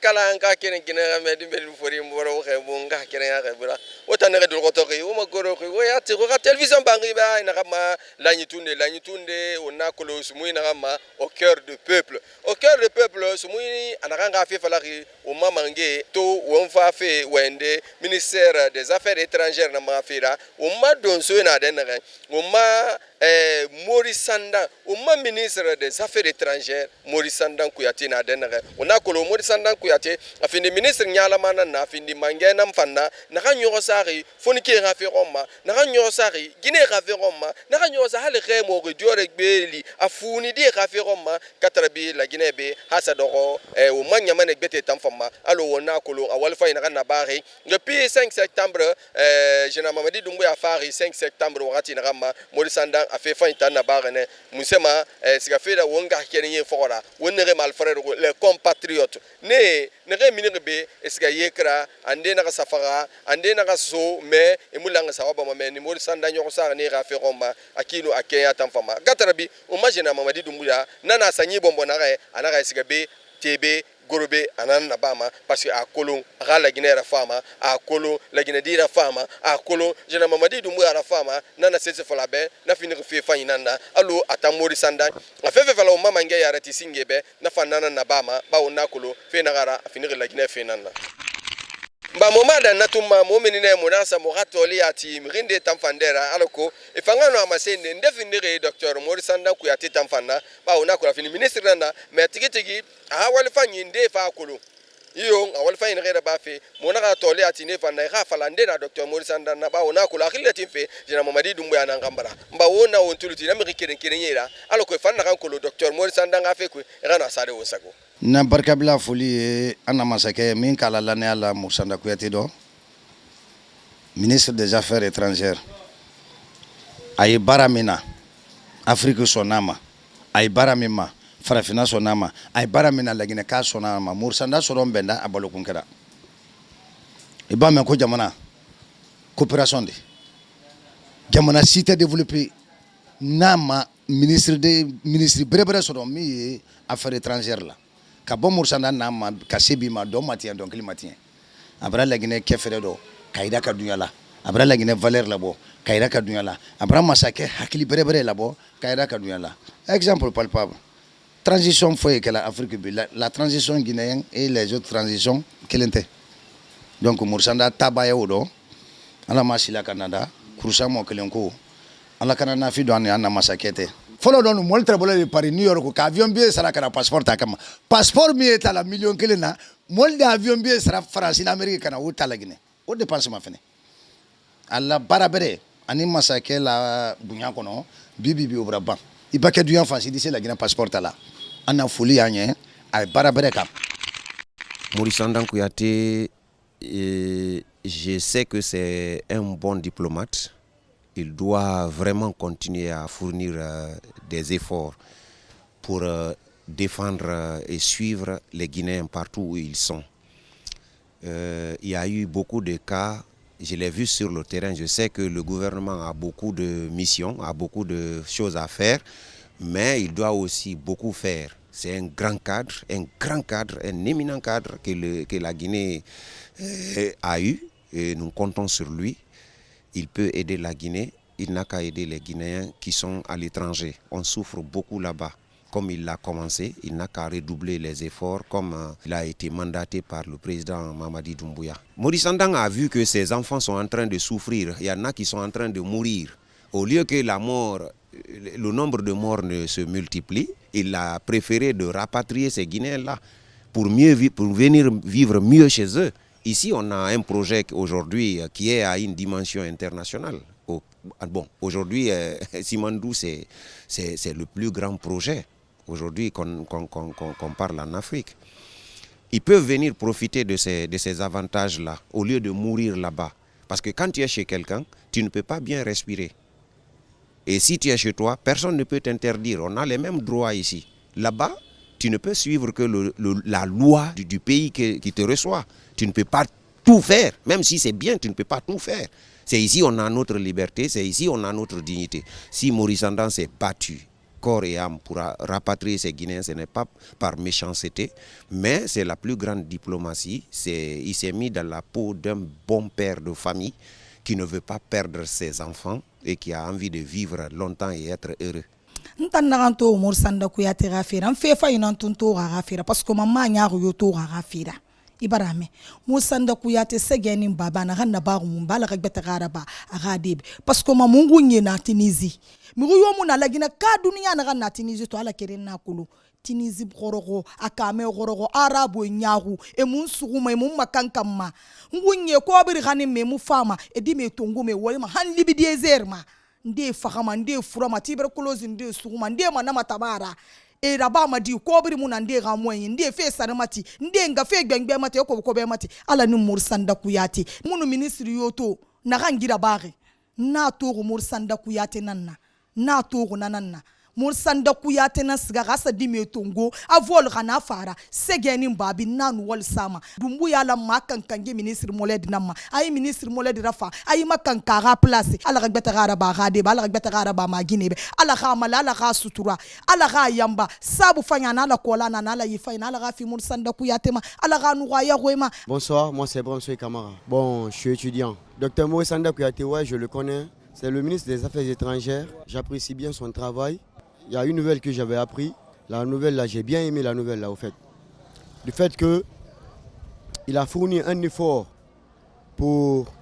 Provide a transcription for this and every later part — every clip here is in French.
kala anka kene kina me dimbe fori mboro xe bunga kene ya xebra wota ne dul gotoki o magoro ko ya ti ko télévision bangi ba na kama lagnitunde on a kolo sumui na kama au cœur du peuple sumui anakanga fe falaki o mamange to won fa fe wende ministère des affaires étrangères na mafira o ma donso na denere o ma Maurice Sandan o ma ministre des affaires étrangères Maurice Sandan Kouyaté na denere on a kolo Maurice Sandan Kouyaté afindi ministre nyala mana na afindi mangena mfanna na kanyo sari foniki rafe roma na kanyo sari gine rafe roma na kanyo sa hale remo ko diore gbeli afuni di rafe roma katrabi la gine be hasadoro o manya mane gbete tamfama alo wona kolo awal fa ina na bari depuis 5 septembre jena Mamadi Doumbouya fari 5 septembre wakati na kama Maurice Sandan a fait fin na barene musema sika feda wonga kenye fora wonere mal frère les compatriotes ne re minirbe sika yekra ande na safara ande na so mais emulanga sawaba mame ni Maurice Sandan yo sa ne ra fe roma akilo akenya tamfama gatrabi o majena Mamadi Doumbouya nana sanyi bombo na re anaka sika be tebe gorobe anan na bama parce que a kolon ra la Guinée ra fama a kolon la Guinée dira fama a kolon jena Mamadi Doumbouya ra fama nana sese fola be na finir fe fanyinanda allo atamori sanda a fe fala o mama nge ya rati singebe na fanana na bama ba ona kolon fe na gara finir la Guinée fe nanda ba momada natuma momenine monasa moratoli ati mrinde tamfandera aloko ifangano amasende ndefinire Dr Maurice Sandan Kouyaté tamfana ba ona ko fini ministre nanda mais tigitigi a wal fanyi nde fa kolo iyo awal fanyi ngere ba fe monaka toli ati ne fanda ga falande na Dr Maurice Sandan na ba ona ko la khilati fe jina Mamadi Doumbouya na ngambara mba wona wontuluti na mrikere kerenyera aloko fanna kan kolo Dr Maurice Sandan ga fe ko rana sare wosako na barkabla foli ana masake min kala lane ala Maurice Sandan Kouyaté do ministre des affaires étrangères ay baramina Afrique sonama ay baramima farafina sonama ay baramina la Guinée ka sonama Maurice Sandan soron benda abalo kunkera iba men ko jamana coopération de jamana cité développé nama ministre brebere soron mi affaires étrangères la ka bon Maurice Sandan nama ka sebi ma do matien donc climatien abra la Guinée kefere do kayda ka dunya la abra la Guinée valeur la bo kayda ka dunya la abra masake hakili brebere la bo kayda ka dunya la exemple palpable transition foi que la Afrique la transition guinéenne et les autres transitions kelente donc Maurice Sandan tabaya odo ala masila Canada krusa mo kelenko ala kanana fi do ana masakete folo don mol trebole de Paris New York ka avion billet sara kana passeport akama passeport mi est à la million kelena mol de avion billet sara France na Amérique kana wuta la Guinée o dépense ma fene alla barabere ani masake la bunya kono bibi obraban ibake du enfant si d'ici la Guinée passeport là ana folie anye ay barabere kam Maurice Sandan Kouyaté je sais que c'est un bon diplomate. Il doit vraiment continuer à fournir des efforts pour défendre et suivre les Guinéens partout où ils sont. Il y a eu beaucoup de cas, je l'ai vu sur le terrain, je sais que le gouvernement a beaucoup de missions, a beaucoup de choses à faire, mais il doit aussi beaucoup faire. C'est un grand cadre, un éminent cadre que la Guinée a eu et nous comptons sur lui. Il peut aider la Guinée, il n'a qu'à aider les Guinéens qui sont à l'étranger. On souffre beaucoup là-bas. Comme il l'a commencé, il n'a qu'à redoubler les efforts comme il a été mandaté par le président Mamadi Doumbouya. Maurice Sandan a vu que ses enfants sont en train de souffrir. Il y en a qui sont en train de mourir. Au lieu que le nombre de morts ne se multiplie, il a préféré de rapatrier ces Guinéens-là pour venir vivre mieux chez eux. Ici, on a un projet aujourd'hui qui est à une dimension internationale. Bon, aujourd'hui, Simandou, c'est le plus grand projet aujourd'hui qu'on parle en Afrique. Ils peuvent venir profiter de ces avantages-là au lieu de mourir là-bas. Parce que quand tu es chez quelqu'un, tu ne peux pas bien respirer. Et si tu es chez toi, personne ne peut t'interdire. On a les mêmes droits ici. Là-bas, tu ne peux suivre que la loi du pays qui te reçoit. Tu ne peux pas tout faire. Même si c'est bien, tu ne peux pas tout faire. C'est ici on a notre liberté, c'est ici on a notre dignité. Si Maurice Sandan s'est battu corps et âme pour rapatrier ces Guinéens. Ce n'est pas par méchanceté, mais c'est la plus grande diplomatie. Il s'est mis dans la peau d'un bon père de famille qui ne veut pas perdre ses enfants et qui a envie de vivre longtemps et être heureux. Ntan nagan to Umar Sanda Kuyate gafira nfe fa ina tunto gafira parce que mama nyaaru yo to gafira ibarame Umar Sanda Kuyate segeni baba na ganna ba mun bala ga beta garaba agadibe parce que mamungu nye na Tunisie mi yo mun ala gina ka duniya na ganna Tunisie to ala keren na kulu Tunisie gorogo akame gorogo arabo nyaaru e mun suguma e mun makankamma ngunye ko bir gani me mu fama e di me tongo me wolima han libi dezerma nde fagama nde furama tuberculose nde suguma nde manama tabara e raba madi ko biri mun nde ga moyen nde fe saramati nde nga fe gbengbe mati ko be mati ala ni Umar Sanda Kuyate munu ministre yoto na gangira bare na to Umar Sanda Kuyate nanna na to nananna Umar Sanda Kuyate na siga gasa dime tongo avol gana fara segeni mbabi nanu wal sama dumbu yala makan kange ministre moled namma ay ministre moled rafa ay makan kara place ala gbeta gara ba gade ala gbeta gara ba magine be ala ga malala ga sutura ala ga yamba sabu fanya na ala kola na ala yifa na ala ga fi Umar Sanda Kuyate ma ala ga nu ya goema. Bonsoir, moi c'est Bramsoy Camara. Bon, je suis étudiant. Docteur Umar Sanda Kuyate, ouais, je le connais. C'est le ministre des Affaires étrangères. J'apprécie bien son travail. Il y a une nouvelle que j'avais appris. La nouvelle là, j'ai bien aimé la nouvelle là au fait. Du fait que il a fourni un effort pour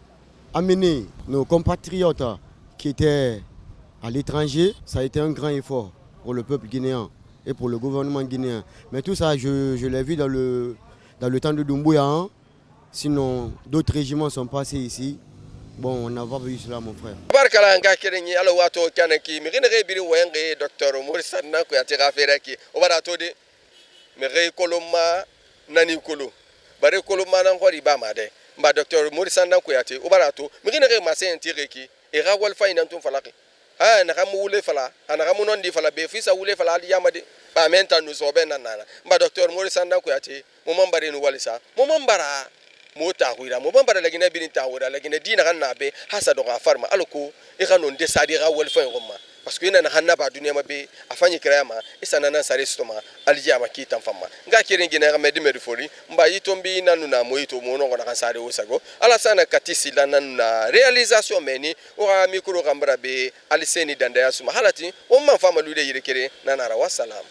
amener nos compatriotes qui étaient à l'étranger. Ça a été un grand effort pour le peuple guinéen et pour le gouvernement guinéen. Mais tout ça, je l'ai vu dans le temps de Doumbouya. Hein. Sinon, d'autres régiments sont passés ici. Bon, on n'a pas vu cela, mon frère. Barkala nga kirenyi ala wato kanaki mi gine biri wenge Dr. Umar Sanda Kuyate gafira ki o bara to de mi re koloma nani kolo bare koloma nan ko riba ma de mba Dr. Umar Sanda Kuyate o bara to mi gine ma sen tire ki e ga wal fayna tum falaki ha na kam wule fala ana kam non di fala be fisa wule fala di yamade ba menta nu so be nanana mba Dr. Umar Sanda Kuyate mo mambare nu walisa mo mambara mota huira mo bambara la gina bini tawura la gina dina ganna be hasa do farma alko e kanon de sadira wal fa ngoma parce que ina na hanna ba duniya mabe afanyi krama isana na sare stoma aljama ki tamfama nga kirin gina ga medi medi fori mba yitombi nanu na moyito mo no na kan sare osago ala sana katisi la nanu na réalisation meni o ga mikro kambra be aliseni danda ya suma halati o man fama lude yire kere nanara wassalam.